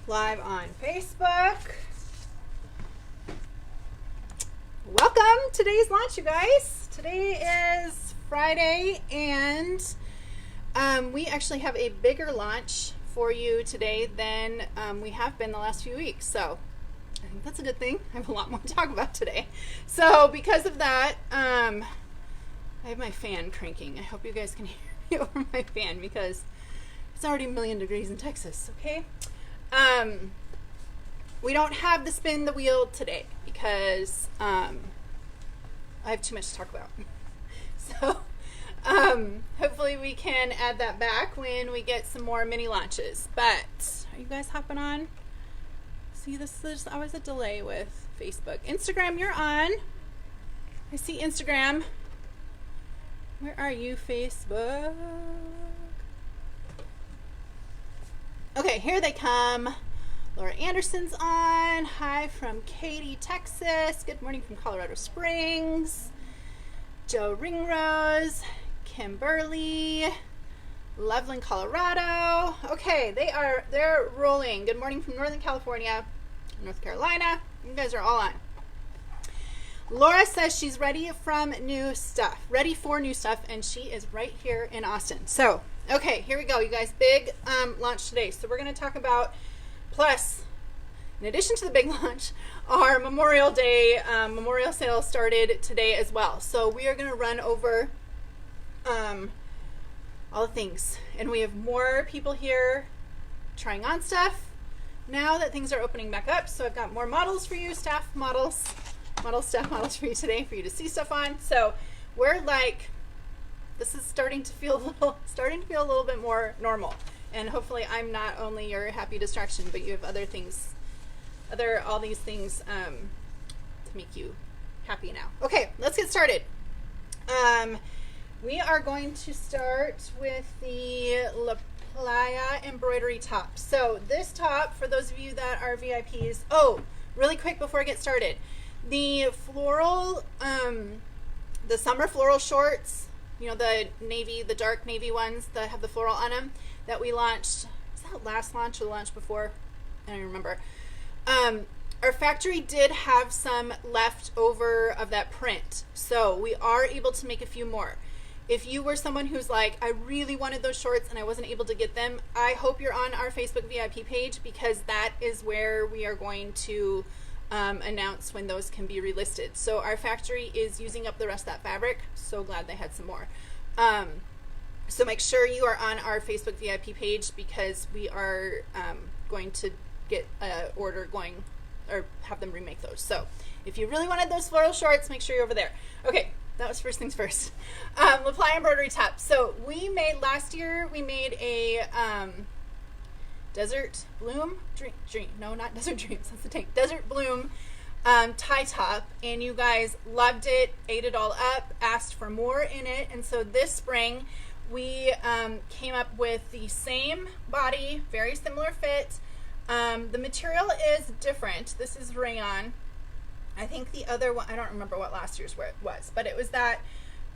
live on Facebook. Welcome to today's launch, you guys. Today is Friday, and we actually have a bigger launch for you today than we have been the last few weeks. So I think that's a good thing. I have a lot more to talk about today. So because of that, I have my fan cranking. I hope you guys can hear me over my fan because it's already a million degrees in Texas, okay? We don't have the spin the wheel today because I have too much to talk about. So hopefully we can add that back when we get some more mini launches. But are you guys hopping on? See, there's always a delay with Facebook. Instagram, you're on. I see Instagram. Where are you, Facebook? Okay, here they come. Laura Anderson's on. Hi from Katy, Texas. Good morning from Colorado Springs. Joe Ringrose. Kimberly. Loveland, Colorado. Okay, they're rolling. Good morning from Northern California, North Carolina. You guys are all on. Laura says she's ready for new stuff, and she is right here in Austin. So, okay, here we go, you guys. Big launch today. So we're going to talk about, plus, in addition to the big launch, our Memorial Day memorial sale started today as well. So we are going to run over all the things, and we have more people here trying on stuff now that things are opening back up. So I've got more models for you, staff models. Staff models for you today for you to see stuff on. So we're like, this is starting to feel a little bit more normal, and hopefully I'm not only your happy distraction, but you have other things, all these things to make you happy now. Okay, let's get started. We are going to start with the Playa embroidery top. So this top, for those of you that are VIPs, really quick before I get started, the floral, the summer floral shorts, you know, the dark navy ones that have the floral on them that we launched, was that last launch or the launch before? I don't even remember. Our factory did have some left over of that print, so we are able to make a few more. If you were someone who's like, I really wanted those shorts and I wasn't able to get them, I hope you're on our Facebook VIP page, because that is where we are going to announce when those can be relisted. So our factory is using up the rest of that fabric. So glad they had some more. So make sure you are on our Facebook VIP page, because we are going to get an order going, or have them remake those. So if you really wanted those floral shorts, make sure you're over there. Okay, that was first things first. La Playa embroidery top. So last year we made a Desert Bloom dream. No, not Desert Dreams. That's the tank. Desert Bloom tie top, and you guys loved it, ate it all up, asked for more in it, and so this spring we came up with the same body, very similar fit. The material is different. This is rayon. I think the other one, I don't remember what last year's was, but it was that.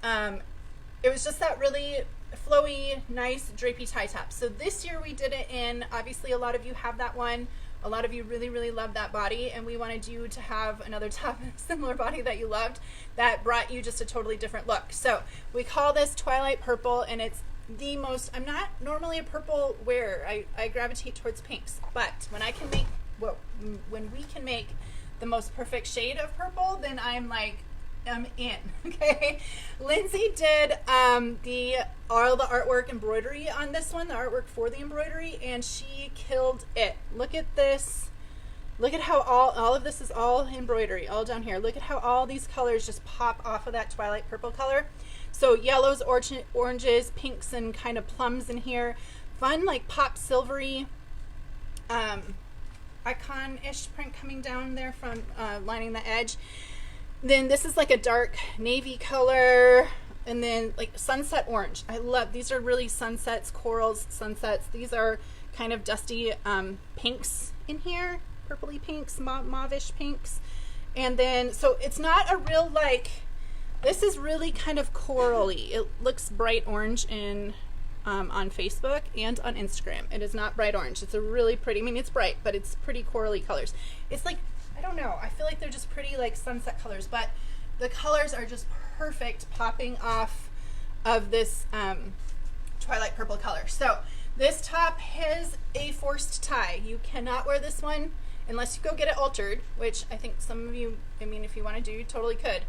It was just that really flowy, nice drapey tie top. So this year we did it in, obviously a lot of you have that one. A lot of you really, really love that body, and we wanted you to have another top, similar body that you loved, that brought you just a totally different look. So we call this Twilight Purple, and it's the most, I'm not normally a purple wearer. I gravitate towards pinks, but when we can make the most perfect shade of purple, then I'm in. Okay, Lindsay did all the artwork embroidery on this one, the artwork for the embroidery, and she killed it. Look at this. Look at how all of this is all embroidery, all down here. Look at how all these colors just pop off of that Twilight Purple color. So yellows, oranges, pinks, and kind of plums in here. Fun, like pop silvery icon-ish print coming down there from lining the edge. Then this is like a dark navy color, and then like sunset orange. I love, these are really sunsets, corals, sunsets. These are kind of dusty pinks in here, purpley pinks, mauvish pinks. And then, so it's not a real like, this is really kind of corally. It looks bright orange in on Facebook and on Instagram. It is not bright orange. It's a really pretty, I mean, it's bright, but it's pretty corally colors. It's like, I don't know, I feel like they're just pretty like sunset colors, but the colors are just perfect popping off of this twilight purple color. So this top has a forced tie. You cannot wear this one unless you go get it altered, which I think some of you, I mean, if you want to do, you totally could.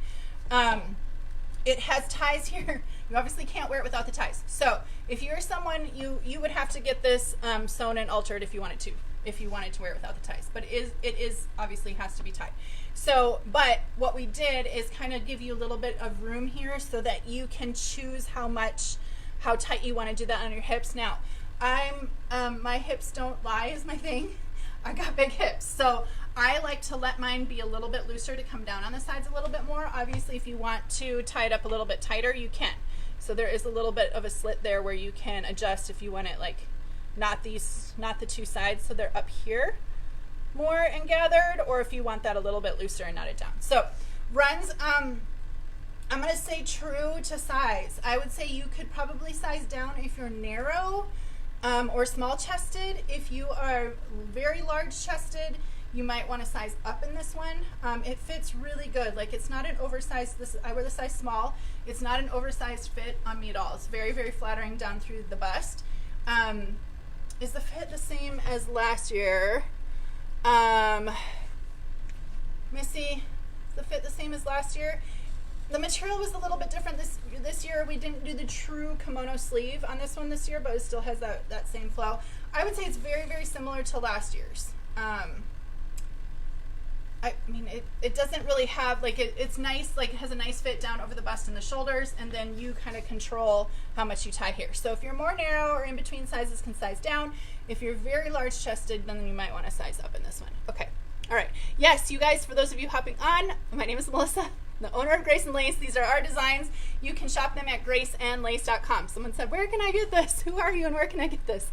It has ties here. You obviously can't wear it without the ties. So if you're someone, you would have to get this sewn and altered if you wanted to wear it without the ties. But it is obviously has to be tied. So, but what we did is kind of give you a little bit of room here so that you can choose how tight you want to do that on your hips. Now, my hips don't lie is my thing. I got big hips, so I like to let mine be a little bit looser to come down on the sides a little bit more. Obviously, if you want to tie it up a little bit tighter, you can. So there is a little bit of a slit there where you can adjust if you want it like not the two sides, so they're up here more and gathered, or if you want that a little bit looser and knotted down. So runs, I'm gonna say true to size. I would say you could probably size down if you're narrow or small chested. If you are very large chested, you might want to size up in this one. It fits really good. Like, it's not an oversized, I wear the size small. It's not an oversized fit on me at all. It's very, very flattering down through the bust. Is the fit the same as last year? Missy, is the fit the same as last year? The material was a little bit different this year. We didn't do the true kimono sleeve on this one this year, but it still has that same flow. I would say it's very, very similar to last year's. I mean, it doesn't really have, like, it's nice, like, it has a nice fit down over the bust and the shoulders, and then you kind of control how much you tie here. So if you're more narrow or in between sizes, can size down. If you're very large chested, then you might want to size up in this one. Okay. All right. Yes, you guys, for those of you hopping on, my name is Melissa, the owner of Grace and Lace. These are our designs. You can shop them at graceandlace.com. Someone said, where can I get this? Who are you and where can I get this?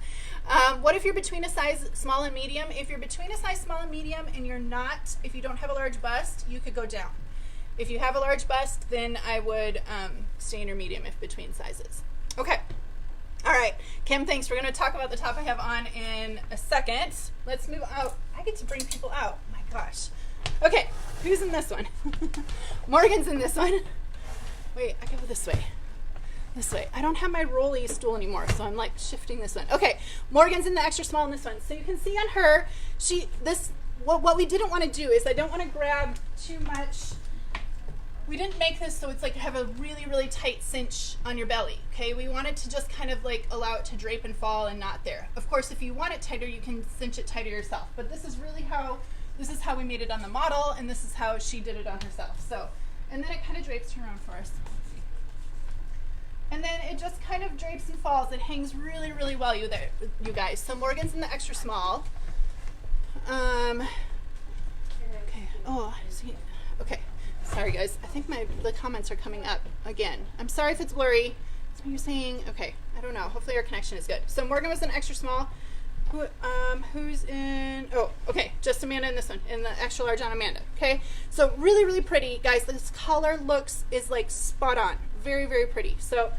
What if you're between a size small and medium? If you're between a size small and medium and you're not, if you don't have a large bust, you could go down. If you have a large bust, then I would stay in your medium if between sizes. Okay. All right. Kim, thanks. We're going to talk about the top I have on in a second. Let's move out. I get to bring people out. Oh my gosh. Okay. Who's in this one? Morgan's in this one. Wait, I go this way. This way. I don't have my rolly stool anymore, so I'm like shifting this one. Okay, Morgan's in the extra small in this one. So you can see on her, what we didn't want to do is I don't want to grab too much. We didn't make this so it's like have a really, really tight cinch on your belly, okay? We wanted to just kind of like allow it to drape and fall and not there. Of course, if you want it tighter, you can cinch it tighter yourself, but this is how we made it on the model, and this is how she did it on herself. So, and then it kind of drapes around for us. And then it just kind of drapes and falls. It hangs really, really well, you guys. So Morgan's in the extra small. Okay. Oh, see. Okay. Sorry, guys. I think the comments are coming up again. I'm sorry if it's blurry. That's what you're saying. Okay. I don't know. Hopefully our connection is good. So Morgan was in extra small. Who's in? Oh, okay. Just Amanda in this one, in the extra large on Amanda. Okay. So really, really pretty, guys. This color is like spot on. Very, very pretty. So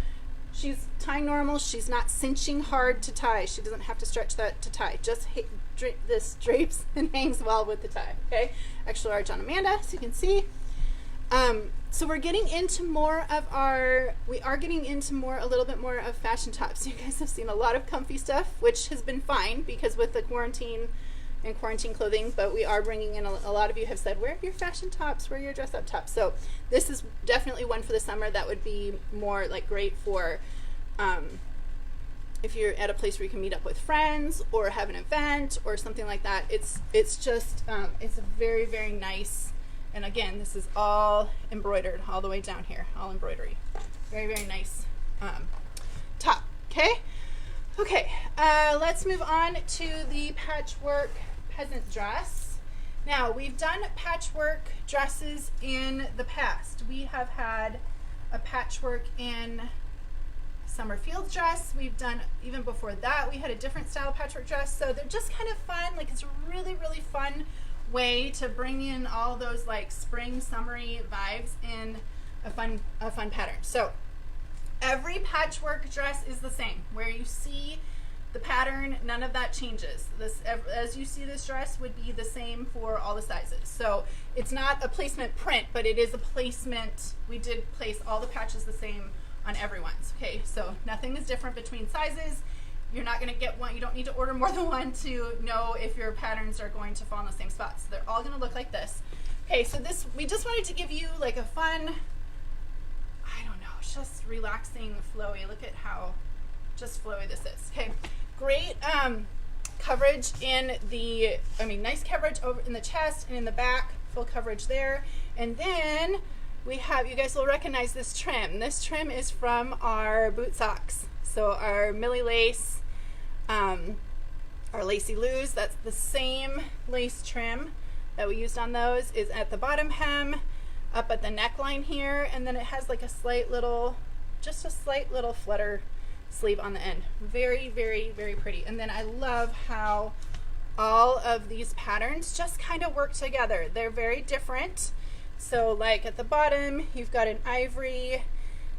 she's tying normal. She's not cinching hard to tie. She doesn't have to stretch that to tie. Just this drapes and hangs well with the tie. Okay. Extra large on Amanda, so you can see. So we're getting into more of a little bit more of fashion tops. You guys have seen a lot of comfy stuff, which has been fine because with the quarantine and quarantine clothing, but we are bringing in a lot of you have said, where are your fashion tops? Where are your dress up tops? So this is definitely one for the summer that would be more like great for if you're at a place where you can meet up with friends or have an event or something like that. It's just, it's a very, very nice. And again, this is all embroidered all the way down here, all embroidery. Very, very nice top, okay? Okay, let's move on to the patchwork peasant dress. Now, we've done patchwork dresses in the past. We have had a patchwork in summer fields dress. We've done, even before that, we had a different style patchwork dress. So they're just kind of fun. Like, it's a really, really fun way to bring in all those like spring summery vibes in a fun pattern. So Every patchwork dress is the same. Where you see the pattern, none of that changes. This, as you see this dress, would be the same for all the sizes. So it's not a placement print, but it is a placement. We did place all the patches the same on everyone's. Okay, so nothing is different between sizes. You're not going to get one. You don't need to order more than one to know if your patterns are going to fall in the same spots. They're all going to look like this. Okay, so this, we just wanted to give you like a fun, I don't know, just relaxing, flowy. Look at how just flowy this is. Okay, great coverage in the, nice coverage over in the chest and in the back, full coverage there. And then we have, you guys will recognize this trim. This trim is from our boot socks. So our Millie lace, our lacy loos, that's the same lace trim that we used on those, is at the bottom hem, up at the neckline here, and then it has like a slight little, just a slight little flutter sleeve on the end. Very, very, very pretty. And then I love how all of these patterns just kind of work together. They're very different. So like at the bottom, you've got an ivory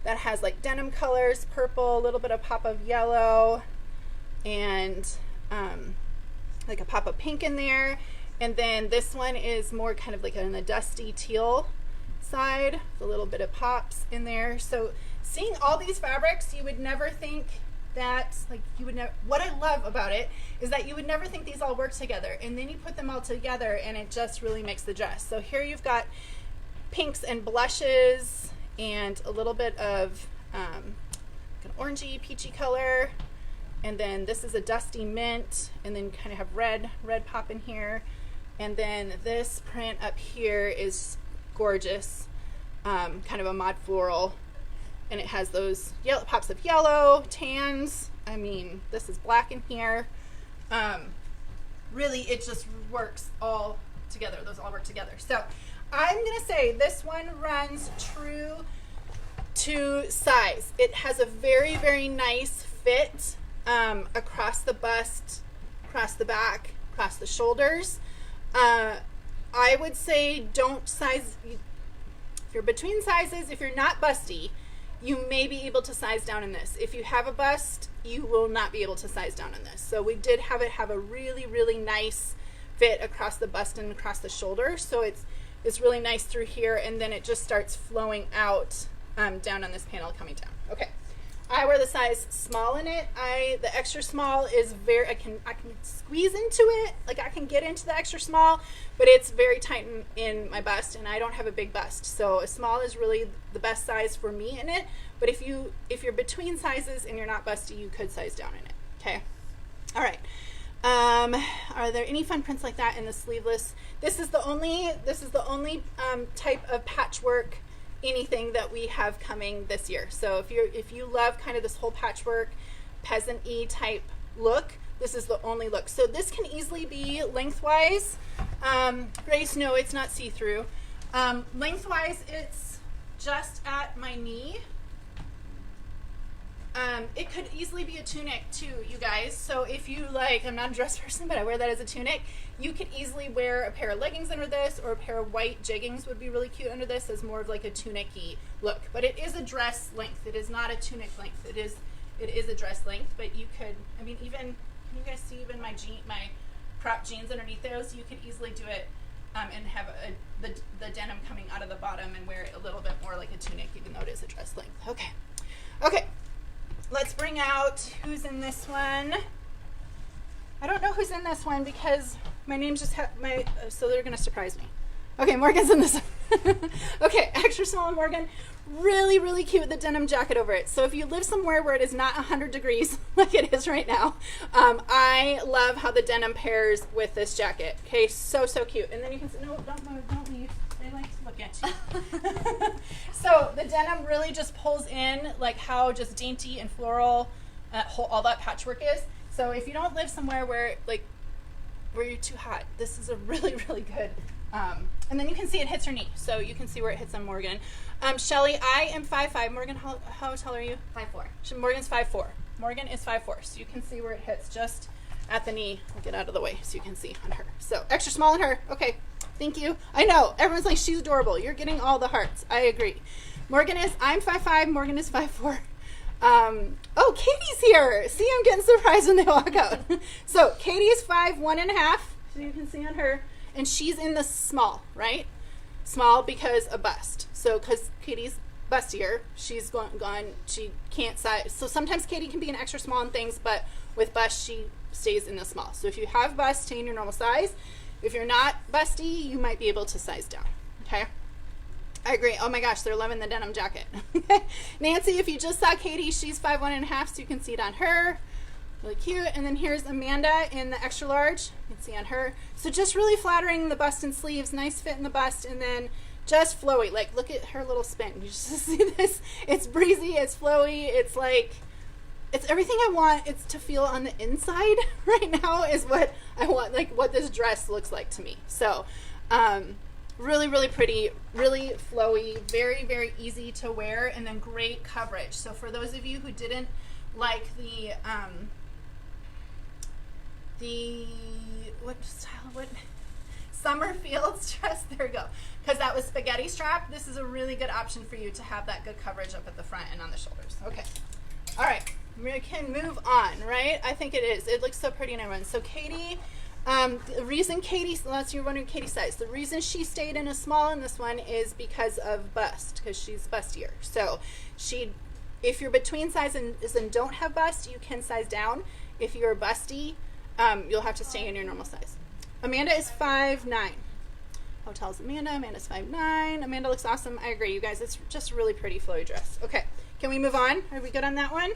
that has like denim colors, purple, a little bit of pop of yellow, and like a pop of pink in there. And then this one is more kind of like in the dusty teal side, with a little bit of pops in there. So seeing all these fabrics, you would never think that, like, you would never, what I love about it is that you would never think these all work together, and then you put them all together and it just really makes the dress. So here you've got pinks and blushes and a little bit of an orangey, peachy color, and then this is a dusty mint, and then kind of have red pop in here, and then this print up here is gorgeous, kind of a mod floral, and it has those yellow pops of yellow, tans. I mean, this is black in here. Really, it just works all together. Those all work together. So I'm gonna say this one runs true to size. It has a very, very nice fit across the bust, across the back, across the shoulders. I would say don't size, if you're between sizes, if you're not busty, you may be able to size down in this. If you have a bust, you will not be able to size down in this. So we did have it have a really, really nice fit across the bust and across the shoulder. So it's really nice through here, and then it just starts flowing out down on this panel coming down. Okay, I wear the size small in it. The extra small is very, I can squeeze into it, like I can get into the extra small, but it's very tight in my bust, and I don't have a big bust. So a small is really the best size for me in it. But if you're between sizes and you're not busty, you could size down in it. Okay, all right. Are there any fun prints like that in the sleeveless? This is the only type of patchwork anything that we have coming this year. So if you love kind of this whole patchwork peasant-y type look, this is the only look. So this can easily be lengthwise. Grace, no, it's not see-through. Lengthwise, it's just at my knee. It could easily be a tunic too, you guys. So if you like, I'm not a dress person, but I wear that as a tunic. You could easily wear a pair of leggings under this, or a pair of white jeggings would be really cute under this as more of like a tunic-y look. But it is a dress length. It is not a tunic length. It is a dress length, but you could, I mean, even, can you guys see even my crop jeans underneath those? You could easily do it and have the denim coming out of the bottom and wear it a little bit more like a tunic, even though it is a dress length. Okay. Let's bring out who's in this one. I don't know who's in this one because my name just so they're gonna surprise me. Okay, Morgan's in this one. Okay, extra small Morgan. Really, really cute with the denim jacket over it. So if you live somewhere where it is not 100 degrees like it is right now, I love how the denim pairs with this jacket. Okay, so cute. And then you can say, no, don't leave. They like to look at you. So the denim really just pulls in like how just dainty and floral all that patchwork is. So if you don't live somewhere where you're too hot, this is a really, really good. And then you can see it hits her knee, so you can see where it hits on Morgan. Shelly, I am 5'5". Morgan, how tall are you? 5'4". Morgan's 5'4". Morgan is 5'4", so you can see where it hits just at the knee. I'll get out of the way so you can see on her. So extra small on her. Okay, thank you. I know, everyone's like, she's adorable. You're getting all the hearts. I agree. I'm 5'5", Morgan is 5'4". Oh, Katie's here. See, I'm getting surprised when they walk out. So Katie's 5'1.5", so you can see on her, and she's in the small, right? Small because a bust. So because Katie's bustier, she's gone, she can't size. So sometimes Katie can be an extra small in things, but with bust, she stays in the small. So if you have bust, stay in your normal size. If you're not busty, you might be able to size down, okay? I agree. Oh my gosh, they're loving the denim jacket. Nancy, if you just saw Katie, she's 5'1.5", so you can see it on her. Really cute. And then here's Amanda in the extra large. You can see on her. So just really flattering the bust and sleeves, nice fit in the bust, and then just flowy. Like, look at her little spin. You just see this. It's breezy, it's flowy, it's like, it's everything I want it's to feel on the inside right now is what I want, like what this dress looks like to me. So, really, really pretty, really flowy, very, very easy to wear, and then great coverage. So for those of you who didn't like the summer fields dress, there we go, because that was spaghetti strap, this is a really good option for you to have that good coverage up at the front and on the shoulders. Okay, all right, we can move on, right? I think it is. It looks so pretty in everyone. So Katie, the reason Katie, unless you're wondering Katie's size, the reason she stayed in a small in this one is because of bust, because she's bustier. So if you're between sizes and don't have bust, you can size down. If you're busty, you'll have to stay in your normal size. Amanda is 5'9". Hotel's Amanda. Amanda's 5'9". Amanda looks awesome. I agree, you guys. It's just a really pretty flowy dress. Okay, can we move on? Are we good on that one?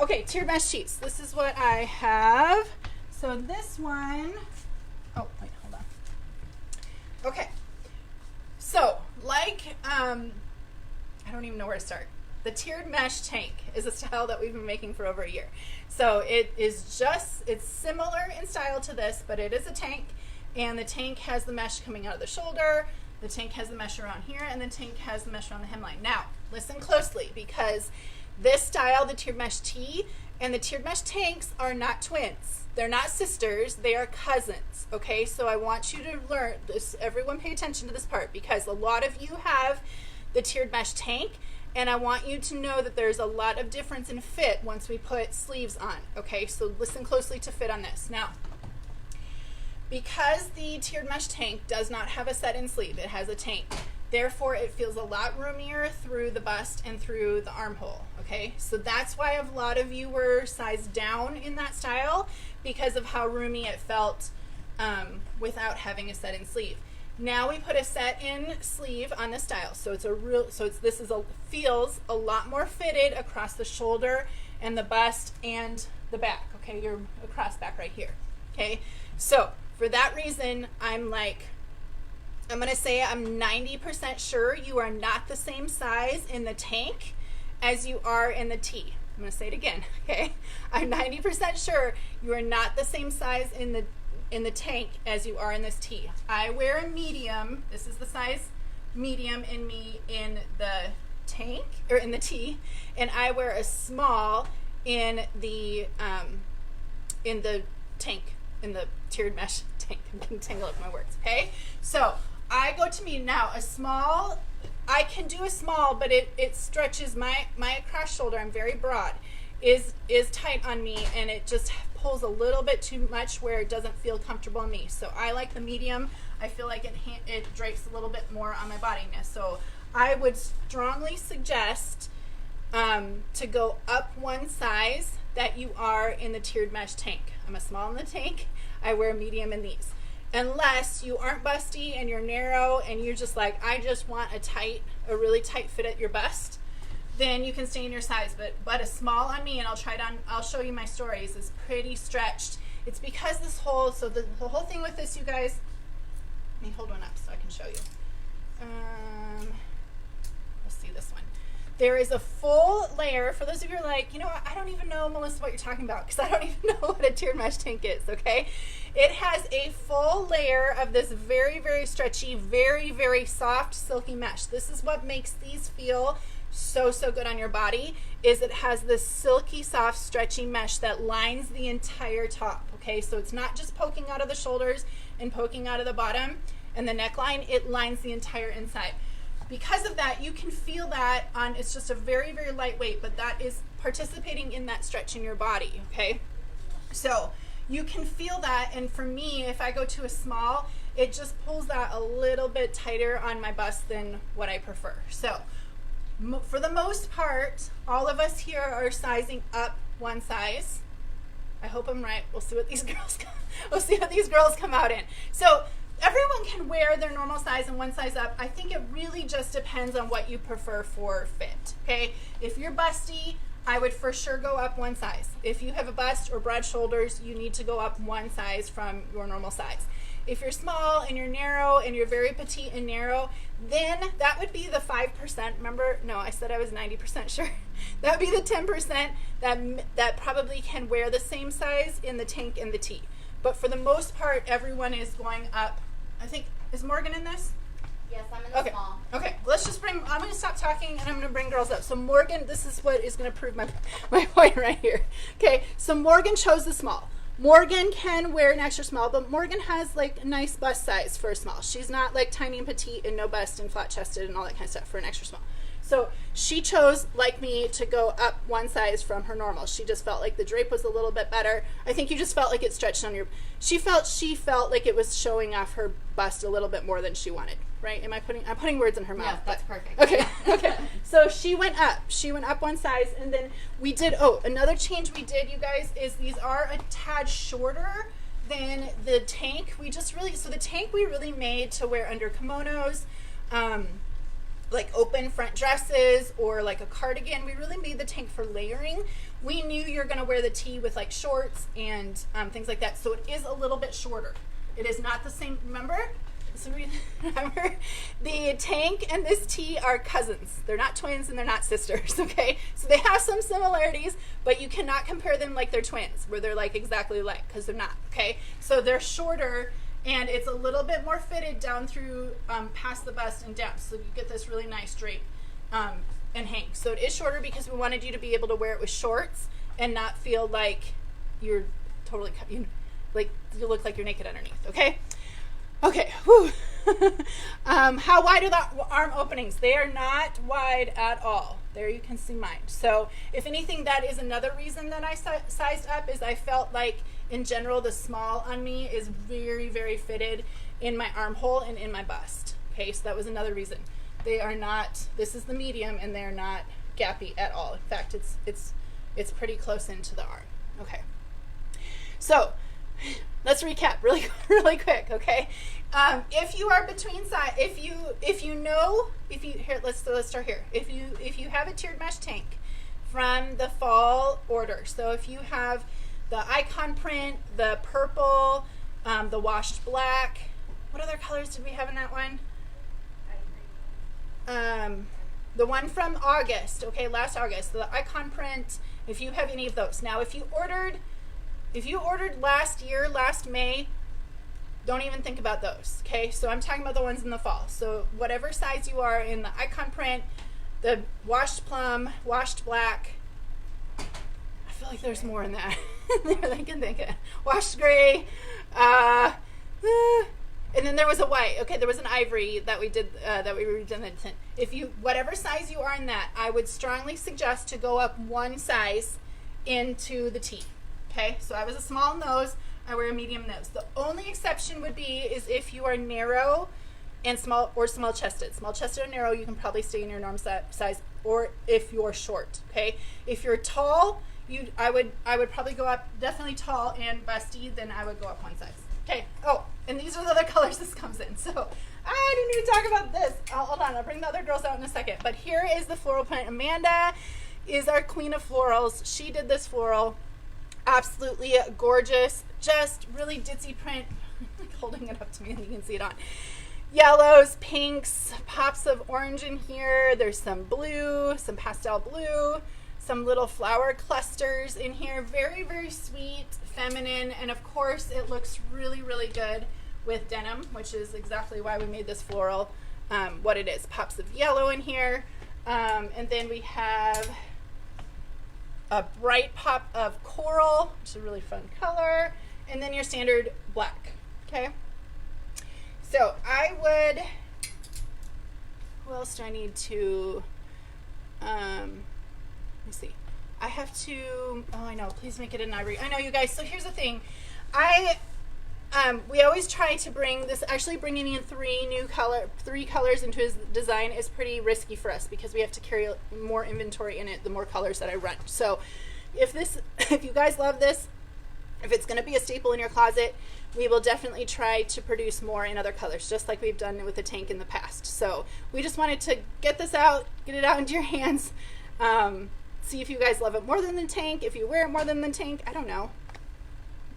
Okay, tiered mesh sheets. This is what I have. So this one, oh, wait, hold on. Okay, so like, I don't even know where to start. The tiered mesh tank is a style that we've been making for over a year. So it is just, it's similar in style to this, but it is a tank, and the tank has the mesh coming out of the shoulder, the tank has the mesh around here, and the tank has the mesh around the hemline. Now, listen closely, because this style, the tiered mesh tee, and the tiered mesh tanks are not twins. They're not sisters, they are cousins, okay? So I want you to learn this, everyone pay attention to this part, because a lot of you have the tiered mesh tank, and I want you to know that there's a lot of difference in fit once we put sleeves on, okay? So listen closely to fit on this. Now, because the tiered mesh tank does not have a set-in sleeve, it has a tank, therefore it feels a lot roomier through the bust and through the armhole, okay? So that's why a lot of you were sized down in that style, because of how roomy it felt without having a set-in sleeve. Now we put a set-in sleeve on this style, so it's a real, so it's feels a lot more fitted across the shoulder and the bust and the back. Okay, you're across back right here. Okay, so for that reason, I'm gonna say I'm 90% sure you are not the same size in the tank as you are in the tee. I'm gonna say it again. Okay, I'm 90% sure you are not the same size in the tank as you are in this tee. I wear a medium. This is the size medium in me in the tank, or in the tee, and I wear a small in the tank, in the tiered mesh tank. I'm getting tangled up in my words, okay? So I go to medium. Now a small, I can do a small, but it stretches my across shoulder, I'm very broad, is tight on me, and it just pulls a little bit too much where it doesn't feel comfortable on me. So I like the medium. I feel like it drapes a little bit more on my bodiness. So I would strongly suggest to go up one size that you are in the tiered mesh tank. I'm a small in the tank. I wear a medium in these. Unless you aren't busty and you're narrow and you're just like, I just want a really tight fit at your bust, then you can stay in your size. But a small on me, and I'll try it on, I'll show you my stories, is pretty stretched. It's because this whole, so the whole thing with this, you guys, let me hold one up so I can show you. Let's see this one. There is a full layer, for those of you who are like, you know what, I don't even know, Melissa, what you're talking about, because I don't even know what a tiered mesh tank is, okay? It has a full layer of this very, very stretchy, very, very soft, silky mesh. This is what makes these feel so good on your body, is it has this silky, soft, stretchy mesh that lines the entire top, okay? So it's not just poking out of the shoulders and poking out of the bottom and the neckline, it lines the entire inside. because of that, you can feel that on, it's just a very, very lightweight, but that is participating in that stretch in your body, okay? So you can feel that, and for me, if I go to a small, it just pulls that a little bit tighter on my bust than what I prefer. So for the most part, all of us here are sizing up one size. I hope I'm right. We'll see what these girls come out in. So everyone can wear their normal size and one size up. I think it really just depends on what you prefer for fit, okay? If you're busty, I would for sure go up one size. If you have a bust or broad shoulders, you need to go up one size from your normal size. If you're small and you're narrow and you're very petite and narrow, then that would be the 5%. Remember, no, I said I was 90% sure. That would be the 10% that probably can wear the same size in the tank and the tee. But for the most part, everyone is going up. I think, is Morgan in this? Yes, I'm in the small. Okay, let's just bring, I'm going to stop talking and I'm going to bring girls up. So Morgan, this is what is going to prove my point right here. Okay, so Morgan chose the small. Morgan can wear an extra small, but Morgan has like a nice bust size for a small. She's not like tiny and petite and no bust and flat chested and all that kind of stuff for an extra small. So she chose, like me, to go up one size from her normal. She just felt like the drape was a little bit better. I think you just felt like it stretched on your, she felt like it was showing off her bust a little bit more than she wanted, right? I'm putting words in her mouth. No, that's perfect. Okay, okay. So she went up one size, and then we did, another change we did, you guys, is these are a tad shorter than the tank. So the tank we really made to wear under kimonos, like open front dresses or like a cardigan. We really made the tank for layering. We knew you're gonna wear the tee with like shorts and things like that. So it is a little bit shorter. It is not the same, remember? Remember, the tank and this tee are cousins. They're not twins and they're not sisters, okay? So they have some similarities, but you cannot compare them like they're twins, where they're like exactly alike, because they're not, okay? So they're shorter, and it's a little bit more fitted down through past the bust and down, so you get this really nice drape and hang. So it is shorter because we wanted you to be able to wear it with shorts and not feel like you're totally, like you look like you're naked underneath, okay? Okay, whew. How wide are the arm openings? They are not wide at all. There you can see mine. So if anything, that is another reason that I sized up, is I felt like in general the small on me is very, very fitted in my armhole and in my bust. Okay, so that was another reason. They are not, this is the medium, and they're not gappy at all. In fact, it's pretty close into the arm. Okay, so let's recap really, really quick, okay? If you are between size, let's start here. If you have a tiered mesh tank from the fall order, so if you have the icon print, the purple, the washed black, what other colors did we have in that one? The one from August, okay, last August, the icon print, if you have any of those. Now, if you ordered last year, last May, don't even think about those, okay? So I'm talking about the ones in the fall. So whatever size you are in the icon print, the washed plum, washed black, I feel like there's more in that than I can think of. Washed gray, and then there was a white. Okay, there was an ivory that we did, that we redid the tint. If you, whatever size you are in that, I would strongly suggest to go up one size into the tee. Okay, so I was a small nose, I wear a medium nose. The only exception would be is if you are narrow and small chested. Small chested or narrow, you can probably stay in your norm size, or if you're short, okay? If you're tall, I would probably go up, definitely tall and busty, then I would go up one size. Okay, and these are the other colors this comes in. So I didn't even talk about this. Hold on, I'll bring the other girls out in a second. But here is the floral print. Amanda is our queen of florals. She did this floral. Absolutely gorgeous, just really ditzy print. I'm like holding it up to me and you can see it on. Yellows, pinks, pops of orange in here. There's some blue, some pastel blue, some little flower clusters in here. Very, very sweet, feminine, and of course it looks really, really good with denim, which is exactly why we made this floral what it is. Pops of yellow in here, and then we have a bright pop of coral, which is a really fun color, and then your standard black, okay? So I would, who else do I need to, let me see. I have to, oh, I know, please make it an ivory. I know, you guys. So here's the thing. We always try to bring this, actually bringing in three colors into his design is pretty risky for us because we have to carry more inventory in it the more colors that I run. So if you guys love this, if it's going to be a staple in your closet, we will definitely try to produce more in other colors, just like we've done with the tank in the past. So we just wanted to get this out, get it out into your hands, see if you guys love it more than the tank, if you wear it more than the tank, I don't know.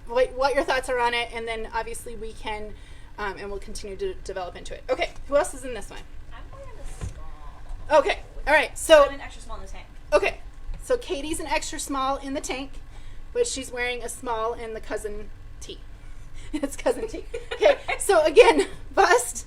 What your thoughts are on it, and then obviously we can, and we'll continue to develop into it. Okay, who else is in this one? I'm wearing a small. Okay, all right, so. I'm an extra small in the tank. Okay, so Katie's an extra small in the tank, but she's wearing a small in the cousin tee. It's cousin tee. Okay, so again, bust,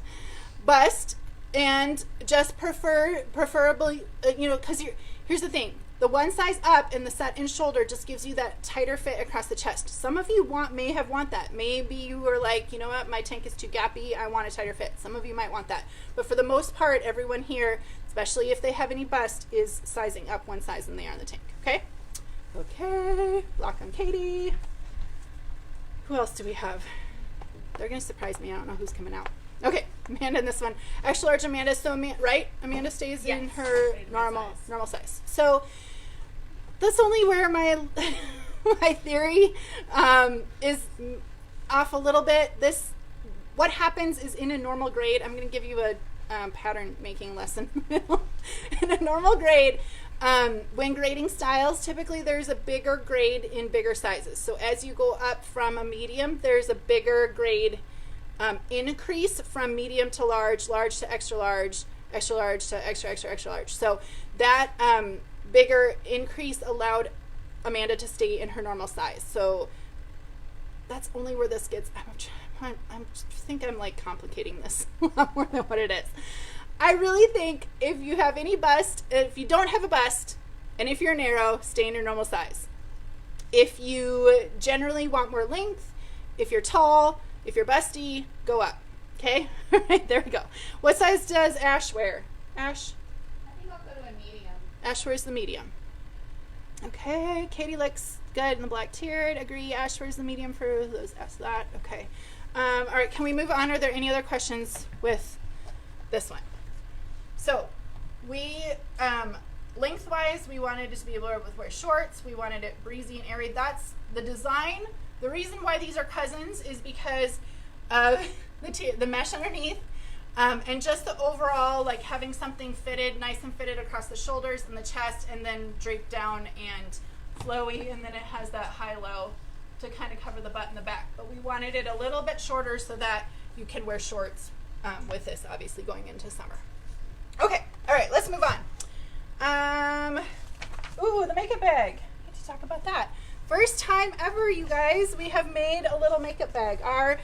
and just preferably, because here's the thing. The one size up in the set and shoulder just gives you that tighter fit across the chest. Some of you may want that. Maybe you were like, you know what, my tank is too gappy, I want a tighter fit. Some of you might want that. But for the most part, everyone here, especially if they have any bust, is sizing up one size than they are in the tank, okay? Okay, lock on Katie. Who else do we have? They're gonna surprise me, I don't know who's coming out. Okay, Amanda in this one. Extra large Amanda, so right? Amanda stays in her normal size. So that's only where my my theory is off a little bit. What happens is in a normal grade, I'm going to give you a pattern making lesson. In a normal grade, when grading styles, typically there's a bigger grade in bigger sizes. So as you go up from a medium, there's a bigger grade increase from medium to large, large to extra large, extra large to extra, extra, extra large. So that bigger increase allowed Amanda to stay in her normal size. So that's only where this gets, I think I'm like complicating this a lot more than what it is. I really think if you have any bust, if you don't have a bust, and if you're narrow, stay in your normal size. If you generally want more length, if you're tall, if you're busty, go up. Okay? All right, there we go. What size does Ash wear? Ash? I think I'll go to a medium. Ash wears the medium. Okay, Katie looks good in the black tiered. Agree, Ash wears the medium for those asked that. Okay. All right, can we move on? Are there any other questions with this one? So, we, lengthwise, we wanted it to be able to wear shorts. We wanted it breezy and airy. That's the design. The reason why these are cousins is because of the mesh underneath and just the overall, like having something fitted, nice and fitted across the shoulders and the chest and then draped down and flowy, and then it has that high-low to kind of cover the butt and the back. But we wanted it a little bit shorter so that you can wear shorts with this, obviously, going into summer. Okay, all right, let's move on. Ooh, the makeup bag. I get to talk about that. First time ever, you guys, we have made a little makeup bag. Our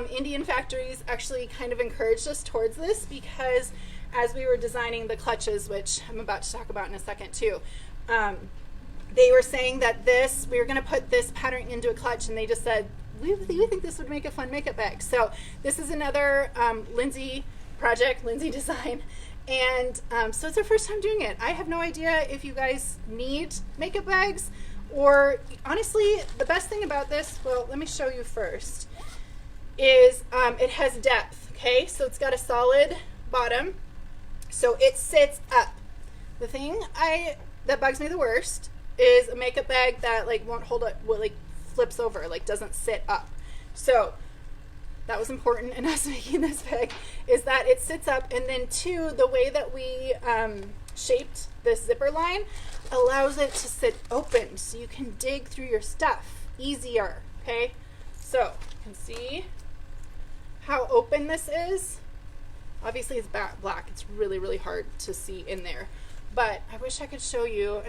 Indian factories actually kind of encouraged us towards this because as we were designing the clutches, which I'm about to talk about in a second too, they were saying that we were going to put this pattern into a clutch, and they just said, we think this would make a fun makeup bag. So this is another Lindsay project, Lindsay design. And so it's our first time doing it. I have no idea if you guys need makeup bags, or honestly, the best thing about this, well, let me show you first, is it has depth, okay? So it's got a solid bottom, so it sits up. The thing that bugs me the worst is a makeup bag that like won't hold up, like flips over, like doesn't sit up. So that was important in us making this bag, is that it sits up, and then two, the way that we shaped this zipper line allows it to sit open so you can dig through your stuff easier, okay? So you can see how open this is. Obviously it's black, it's really, really hard to see in there, but I wish I could show you.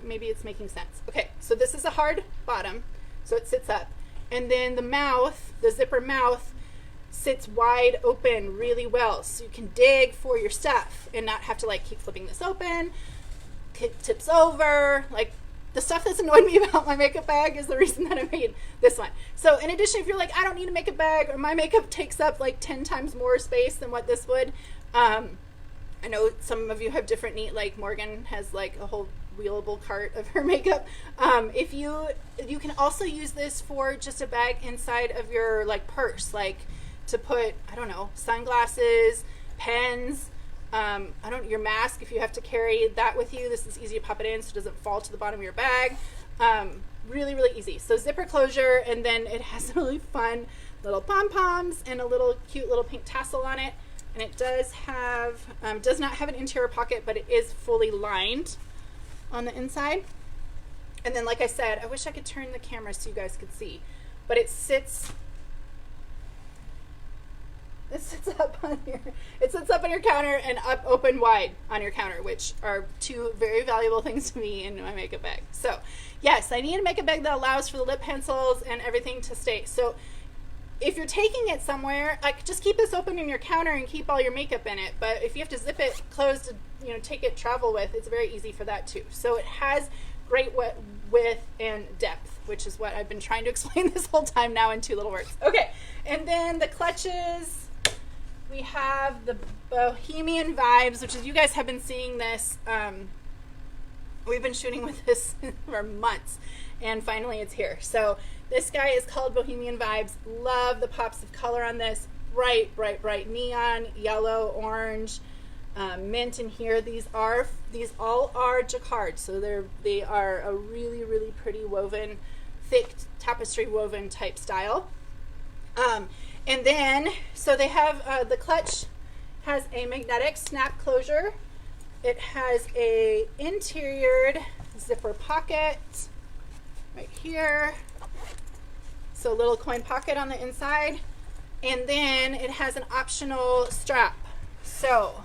Maybe it's making sense. Okay, so this is a hard bottom, so it sits up, and then the mouth, the zipper mouth, sits wide open really well, so you can dig for your stuff and not have to like keep flipping this open. It tips over. Like, the stuff that's annoyed me about my makeup bag is the reason that I made this one. So in addition, if you're like, I don't need a makeup bag, or my makeup takes up like 10 times more space than what this would, I know some of you have different neat, like Morgan has like a whole wheelable cart of her makeup. If you can also use this for just a bag inside of your like purse, like to put, I don't know, sunglasses, pens, your mask, if you have to carry that with you, this is easy to pop it in so it doesn't fall to the bottom of your bag. Really, really easy. So zipper closure, and then it has really fun little pom-poms and a little cute little pink tassel on it. And it does have, does not have an interior pocket, but it is fully lined on the inside. And then, like I said, I wish I could turn the camera so you guys could see, but it sits up on your counter and up open wide on your counter, which are two very valuable things to me in my makeup bag. So yes, I need a makeup bag that allows for the lip pencils and everything to stay. So if you're taking it somewhere, like just keep this open in your counter and keep all your makeup in it. But if you have to zip it closed to take it travel with, it's very easy for that too. So it has great width and depth, which is what I've been trying to explain this whole time now in 2 little words. Okay, and then the clutches. We have the Bohemian Vibes, which is, you guys have been seeing this. We've been shooting with this for months, and finally it's here. So this guy is called Bohemian Vibes. Love the pops of color on this. Bright, bright, bright neon, yellow, orange, mint in here. These all are jacquard, so they are a really, really pretty woven, thick tapestry woven type style. And then, so they have, the clutch has a magnetic snap closure. It has a interiored zipper pocket right here. So a little coin pocket on the inside. And then it has an optional strap. So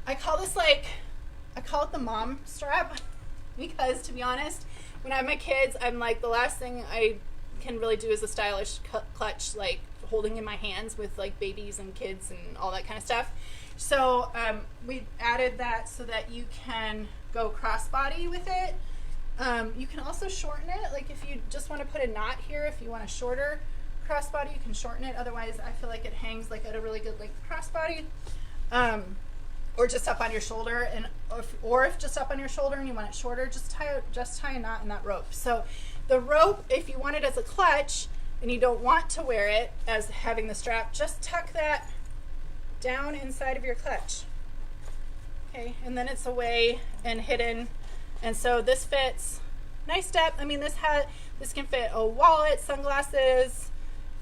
I call it the mom strap because, to be honest, when I have my kids, I'm like, the last thing I can really do is a stylish clutch, like holding in my hands with like babies and kids and all that kind of stuff. So we added that so that you can go crossbody with it. You can also shorten it, like if you just want to put a knot here, if you want a shorter crossbody, you can shorten it. Otherwise, I feel like it hangs like at a really good length crossbody, or just up on your shoulder. And if just up on your shoulder and you want it shorter, just tie a knot in that rope. So the rope, if you want it as a clutch and you don't want to wear it as having the strap, just tuck that down inside of your clutch. Okay, and then it's away and hidden. And so this fits nice depth. I mean, this can fit a wallet, sunglasses.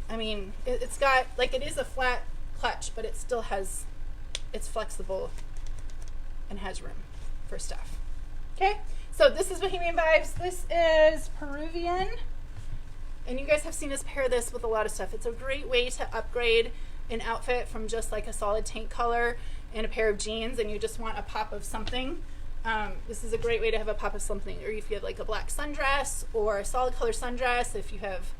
I mean, it's got, like, it is a flat clutch, but it's flexible and has room for stuff. Okay, so this is Bohemian Vibes. This is Peruvian. And you guys have seen us pair this with a lot of stuff. It's a great way to upgrade an outfit from just like a solid tank color and a pair of jeans, and you just want a pop of something. This is a great way to have a pop of something. Or if you have like a black sundress or a solid color sundress, if you have,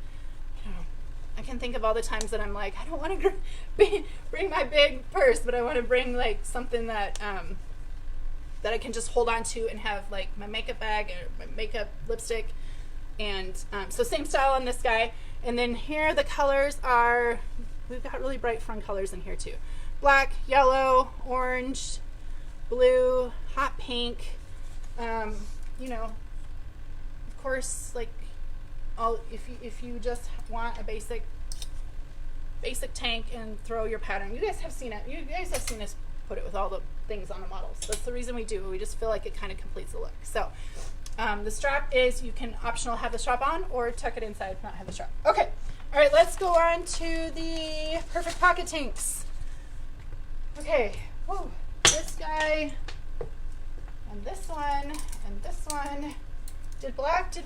I can think of all the times that I'm like, I don't want to bring my big purse, but I want to bring like something that that I can just hold on to and have like my makeup bag or my makeup lipstick. And so same style on this guy. And then here the colors are, we've got really bright fun colors in here too. Black, yellow, orange, blue, hot pink. Of course, like if you just want a basic tank and throw your pattern. You guys have seen it. You guys have seen us put it with all the things on the models. That's the reason we do. We just feel like it kind of completes the look. So the strap is, you can optional have the strap on or tuck it inside, not have the strap. Okay. All right, let's go on to the Perfect Pocket Tanks. Okay. Whoa. This guy and this one and this one. Did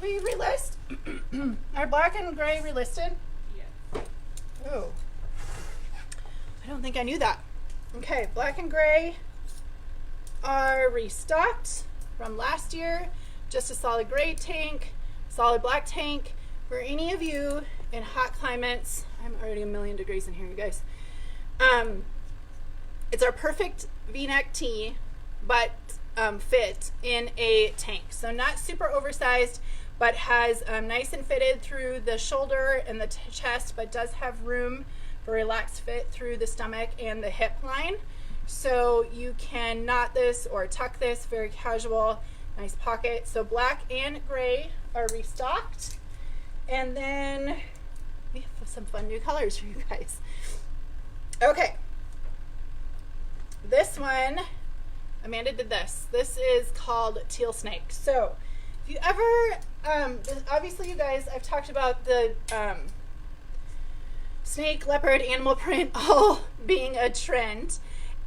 we relist? Are black and gray relisted? Yes. Oh. I don't think I knew that. Okay, black and gray are restocked from last year. Just a solid gray tank, solid black tank. For any of you in hot climates, I'm already a million degrees in here, you guys. It's our perfect V-neck tee, but fit in a tank. So not super oversized, but has nice and fitted through the shoulder and the chest, but does have room for relaxed fit through the stomach and the hip line. So you can knot this or tuck this, very casual, nice pocket. So black and gray are restocked. And then we have some fun new colors for you guys. Okay. This one, Amanda did this. This is called Teal Snake. So if you ever, obviously you guys, I've talked about the snake, leopard, animal print all being a trend.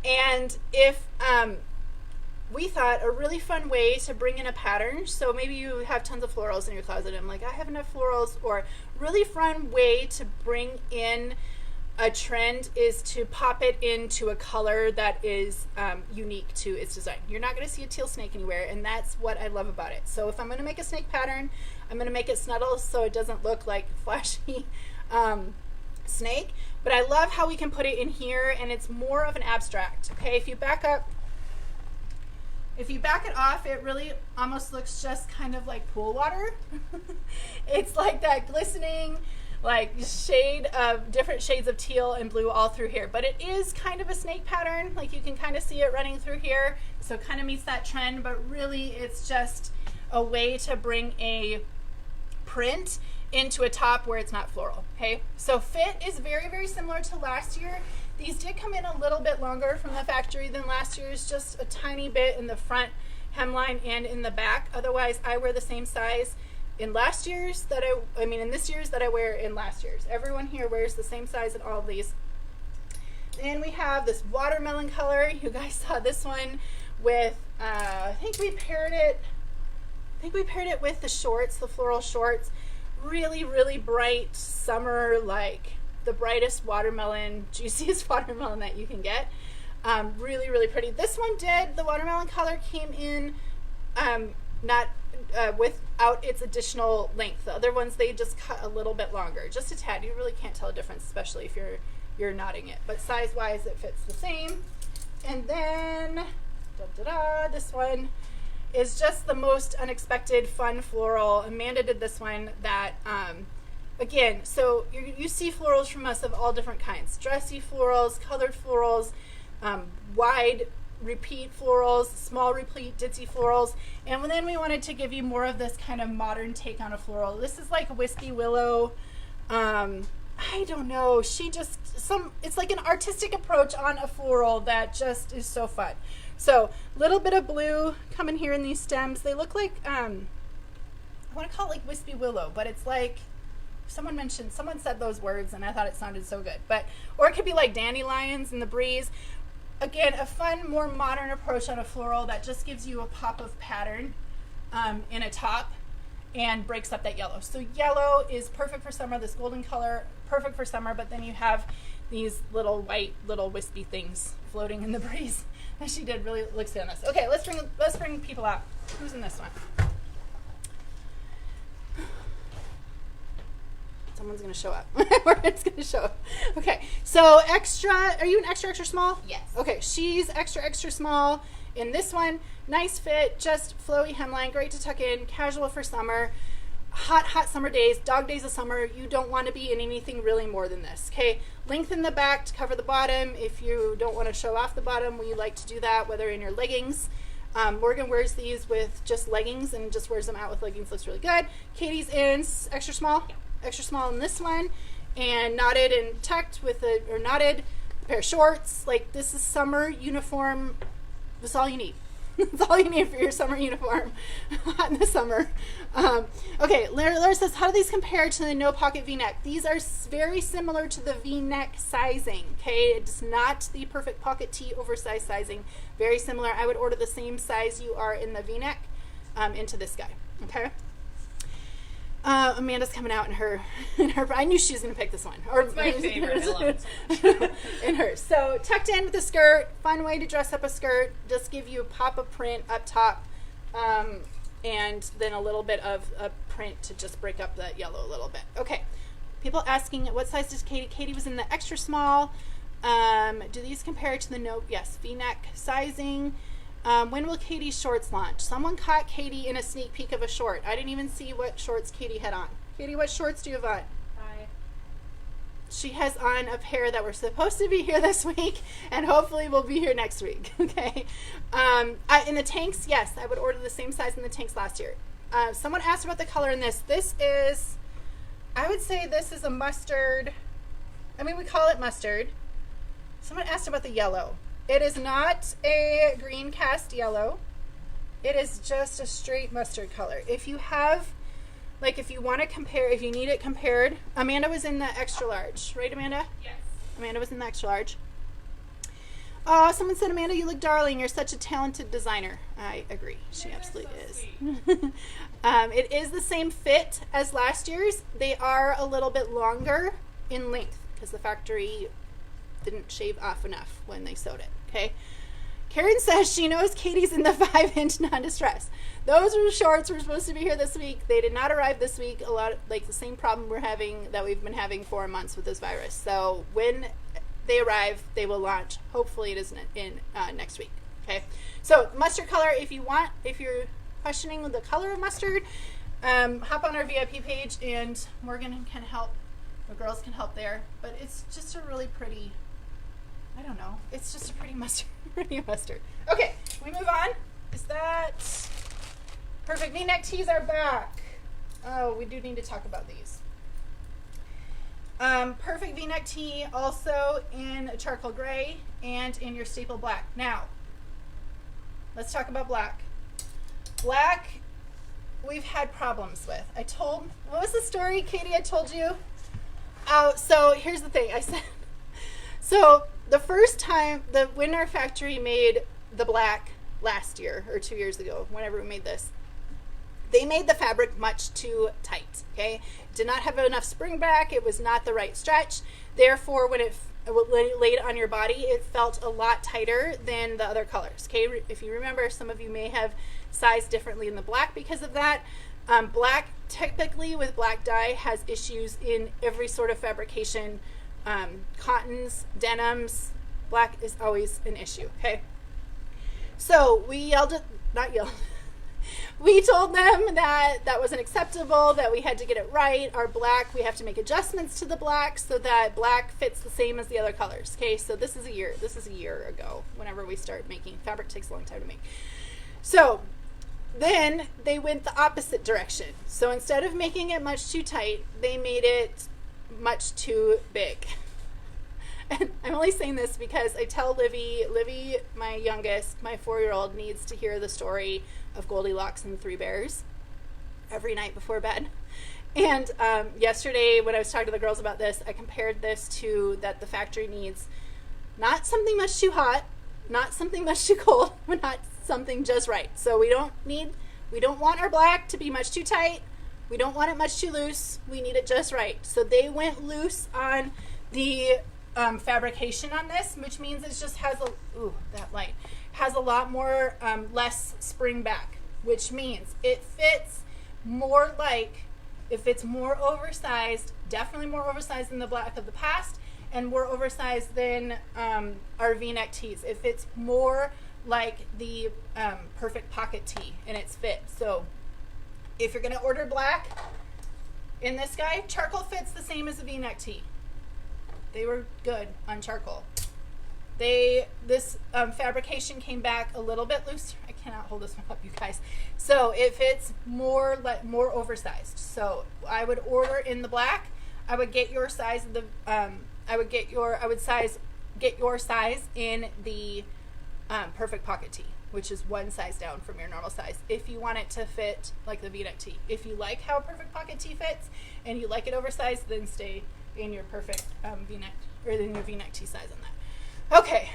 And if we thought a really fun way to bring in a pattern, so maybe you have tons of florals in your closet and I'm like, I have enough florals, or really fun way to bring in a trend is to pop it into a color that is unique to its design. You're not going to see a teal snake anywhere, and that's what I love about it. So if I'm going to make a snake pattern, I'm going to make it snuddle so it doesn't look like flashy snake, but I love how we can put it in here and it's more of an abstract. Okay, if you back it off, it really almost looks just kind of like pool water. It's like that glistening like shade of different shades of teal and blue all through here, but it is kind of a snake pattern. Like you can kind of see it running through here, so it kind of meets that trend, but really it's just a way to bring a print into a top where it's not floral. Okay, so fit is very, very similar to last year. These did come in a little bit longer from the factory than last year's, just a tiny bit in the front hemline and in the back. Otherwise, I wear the same size in last year's that in this year's that I wear in last year's. Everyone here wears the same size in all of these. And we have this watermelon color. You guys saw this one with, I think we paired it with the shorts, the floral shorts. Really, really bright summer, like the brightest watermelon, juiciest watermelon that you can get. Really, really pretty. This one the watermelon color came in not without its additional length. The other ones, they just cut a little bit longer, just a tad. You really can't tell a difference, especially if you're knotting it. But size-wise, it fits the same. And then, this one is just the most unexpected fun floral. Amanda did this one that, again, so you see florals from us of all different kinds. Dressy florals, colored florals, wide repeat florals, small repeat ditzy florals. And then we wanted to give you more of this kind of modern take on a floral. This is like Whiskey Willow. I don't know. It's like an artistic approach on a floral that just is so fun. So little bit of blue coming here in these stems. They look like, I want to call it like Wispy Willow, but it's like, someone said those words and I thought it sounded so good. Or it could be like dandelions in the breeze. Again, a fun, more modern approach on a floral that just gives you a pop of pattern in a top and breaks up that yellow. So yellow is perfect for summer, this golden color, perfect for summer, but then you have these little white, little wispy things floating in the breeze. That she did really looks good on this. Okay, let's bring people out. Who's in this one? Someone's gonna show up. It's gonna show up. Okay, so extra. Are you an extra small? Yes. Okay, she's extra small in this one. Nice fit, just flowy hemline, great to tuck in, casual for summer. Hot summer days, dog days of summer. You don't want to be in anything really more than this. Okay, lengthen the back to cover the bottom. If you don't want to show off the bottom, we like to do that, whether in your leggings. Morgan wears these with just leggings and just wears them out with leggings. Looks really good. Katie's in extra small. Yeah. Extra small in this one, and knotted and tucked with a pair of shorts. Like, this is summer uniform. That's all you need. That's all you need for your summer uniform in the summer. Okay, Laura says, how do these compare to the no pocket v-neck? These are very similar to the v-neck sizing. Okay, it's not the perfect pocket tee oversized sizing. Very similar. I would order the same size you are in the v-neck into this guy. Okay. Amanda's coming out in her. I knew she was going to pick this one. It's my favorite. I love it. In hers. So tucked in with a skirt. Fun way to dress up a skirt. Just give you a pop of print up top, and then a little bit of a print to just break up that yellow a little bit. Okay. People asking, what size does Katie? Katie was in the extra small. Do these compare to the no? Yes, V-neck sizing. When will Katie's shorts launch? Someone caught Katie in a sneak peek of a short. I didn't even see what shorts Katie had on. Katie, what shorts do you have on? 5. she has on a pair that were supposed to be here this week, and hopefully will be here next week. Okay. In the tanks, yes, I would order the same size in the tanks last year. Someone asked about the color in this. This is, I would say this is a mustard. I mean, we call it mustard. Someone asked about the yellow. It is not a green cast yellow. It is just a straight mustard color. If you have, like, if you want to compare, if you need it compared, Amanda was in the extra large, right, Amanda? Yes. Amanda was in the extra large. Oh, someone said, Amanda, you look darling. You're such a talented designer. I agree. She absolutely is. It is the same fit as last year's. They are a little bit longer in length because the factory didn't shave off enough when they sewed it. Okay. Karen says she knows Katie's in the 5-inch non-distress. Those shorts were supposed to be here this week. They did not arrive this week. A lot of, like, the same problem we're having that we've been having for months with this virus. So when they arrive, they will launch. Hopefully it is in next week. Okay. So mustard color, if you're questioning the color of mustard, hop on our VIP page and Morgan can help. The girls can help there. But it's just a really pretty, I don't know. It's just a pretty mustard. Pretty mustard. Okay, we move on. Is that perfect? V-neck tees are back. Oh, we do need to talk about these. Perfect V-neck tee also in charcoal gray and in your staple black. Now, let's talk about black. Black, we've had problems with. What was the story, Katie, I told you? Oh, so here's the thing. I said, so the first time, when our factory made the black last year, or 2 years ago, whenever we made this, they made the fabric much too tight, okay? It did not have enough spring back. It was not the right stretch. Therefore, when it laid on your body, it felt a lot tighter than the other colors, okay? If you remember, some of you may have sized differently in the black because of that. Black, typically with black dye, has issues in every sort of fabrication. Cottons, denims, black is always an issue, okay? So we we told them that that wasn't acceptable, that we had to get it right. Our black, we have to make adjustments to the black so that black fits the same as the other colors, okay? So this is a year ago, whenever we start making. Fabric takes a long time to make. So then they went the opposite direction. So instead of making it much too tight, they made it much too big. And I'm only saying this because I tell Livy, my youngest, my 4-year-old, needs to hear the story of Goldilocks and the Three Bears every night before bed. And yesterday when I was talking to the girls about this, I compared this to that the factory needs not something much too hot, not something much too cold, but not something just right. So we don't want our black to be much too tight. We don't want it much too loose. We need it just right. So they went loose on the fabrication on this, which means it just has a lot more less spring back, which means it fits more oversized, definitely more oversized than the black of the past, and more oversized than our V-neck tees. It fits more like the perfect pocket tee in its fit. So if you're going to order black in this guy, charcoal fits the same as a V-neck tee. They were good on charcoal. This fabrication came back a little bit loose. I cannot hold this one up, you guys. So it fits more oversized. So I would order in the black. I would get your size get your size in the perfect pocket tee, which is one size down from your normal size, if you want it to fit like the V-neck tee. If you like how a perfect pocket tee fits and you like it oversized, then stay in your perfect V-neck, or in your V-neck tee size on that. Okay.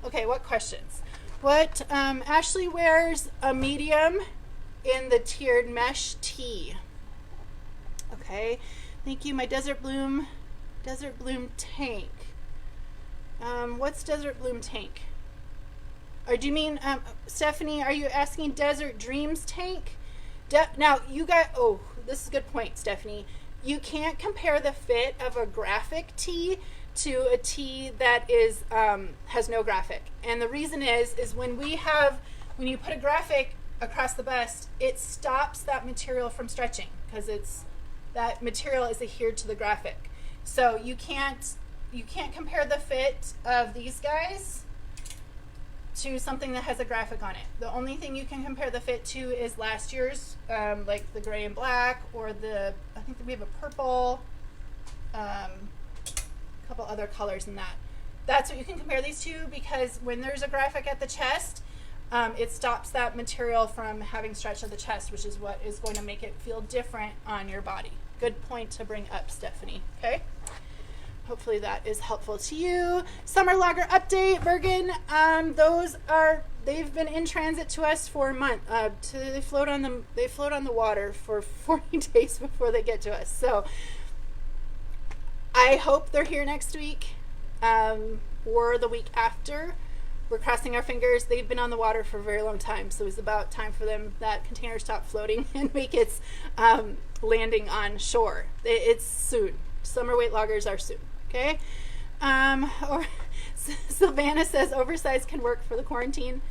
Okay, what questions? Ashley wears a medium in the tiered mesh tee. Okay, thank you. My Desert Bloom tank. What's Desert Bloom tank? Or do you mean, Stephanie, are you asking Desert Dreams tank? Now, you got, this is a good point, Stephanie. You can't compare the fit of a graphic tee to a tee that is has no graphic. And the reason is when you put a graphic across the bust, it stops that material from stretching because it's that material is adhered to the graphic. So you can't compare the fit of these guys to something that has a graphic on it. The only thing you can compare the fit to is last year's, like the gray and black, or I think that we have a purple, a couple other colors in that. That's what you can compare these to, because when there's a graphic at the chest, it stops that material from having stretch of the chest, which is what is going to make it feel different on your body. Good point to bring up, Stephanie. Okay. Hopefully that is helpful to you. Summer lager update, Bergen. They've been in transit to us for a month. They float on the water for 40 days before they get to us. So I hope they're here next week, or the week after. We're crossing our fingers. They've been on the water for a very long time, so it's about time for that container stop floating and make its landing on shore. It's soon. Summer weight lagers are soon. Okay. Or Savannah says oversized can work for the quarantine.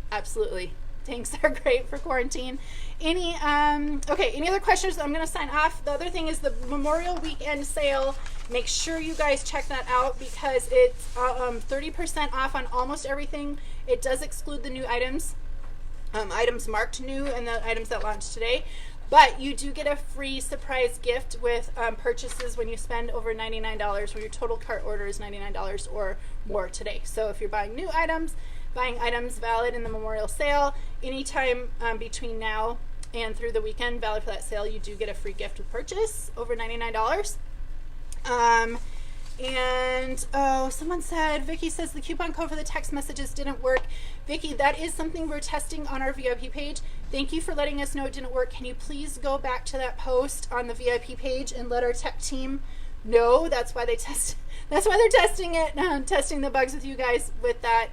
Absolutely. Tanks are great for quarantine. Any other questions? I'm going to sign off. The other thing is the Memorial Weekend sale. Make sure you guys check that out, because it's 30% off on almost everything. It does exclude the new items, items marked new, and the items that launched today. But you do get a free surprise gift with purchases when you spend over $99, when your total cart order is $99 or more today. So if you're buying new items, buying items valid in the Memorial sale, anytime between now and through the weekend, valid for that sale, you do get a free gift with purchase over $99. Someone said, Vicky says the coupon code for the text messages didn't work. Vicky, that is something we're testing on our VIP page. Thank you for letting us know it didn't work. Can you please go back to that post on the VIP page and let our tech team know? That's why they're testing it, testing the bugs with you guys with that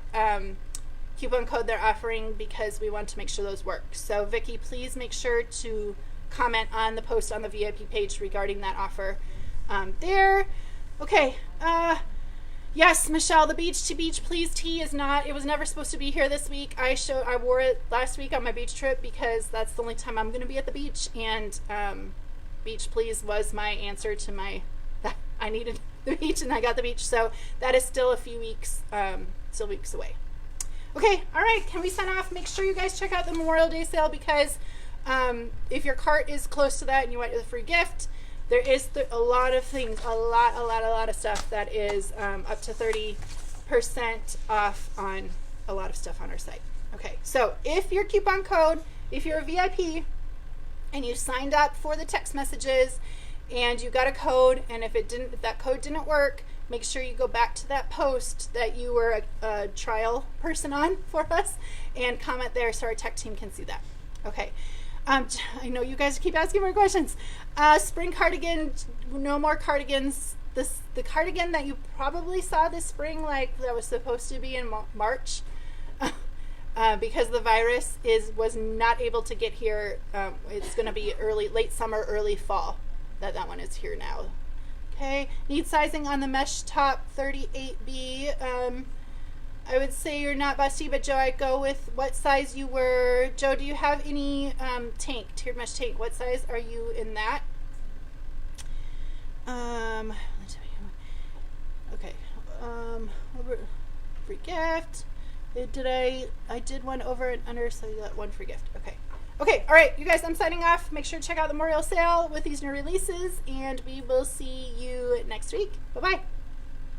coupon code they're offering, because we want to make sure those work. So Vicky, please make sure to comment on the post on the VIP page regarding that offer there. Okay. Yes, Michelle, the Beach to Beach Please tee it was never supposed to be here this week. I wore it last week on my beach trip, because that's the only time I'm going to be at the beach, and Beach Please was my answer to I needed the beach, and I got the beach. So that is still a few weeks, still weeks away. Okay, all right, can we sign off? Make sure you guys check out the Memorial Day sale, because if your cart is close to that and you want the free gift, there is a lot of things, a lot of stuff that is up to 30% off on a lot of stuff on our site. Okay, so if your coupon code, if you're a VIP and you signed up for the text messages and you got a code, and if that code didn't work, make sure you go back to that post that you were a trial person on for us and comment there so our tech team can see that. Okay. I know you guys keep asking more questions. Spring cardigan, no more cardigans. The cardigan that you probably saw this spring, like that was supposed to be in March, because the virus was not able to get here. It's going to be late summer, early fall. That one is here now. Okay, need sizing on the mesh top 38B. I would say you're not busty, but Joe, I'd go with what size you were. Joe, do you have any tiered mesh tank? What size are you in that? Okay. Free gift. I did one over and under, so you got one free gift. Okay. Okay, all right, you guys, I'm signing off. Make sure to check out the Memorial sale with these new releases, and we will see you next week. Bye-bye.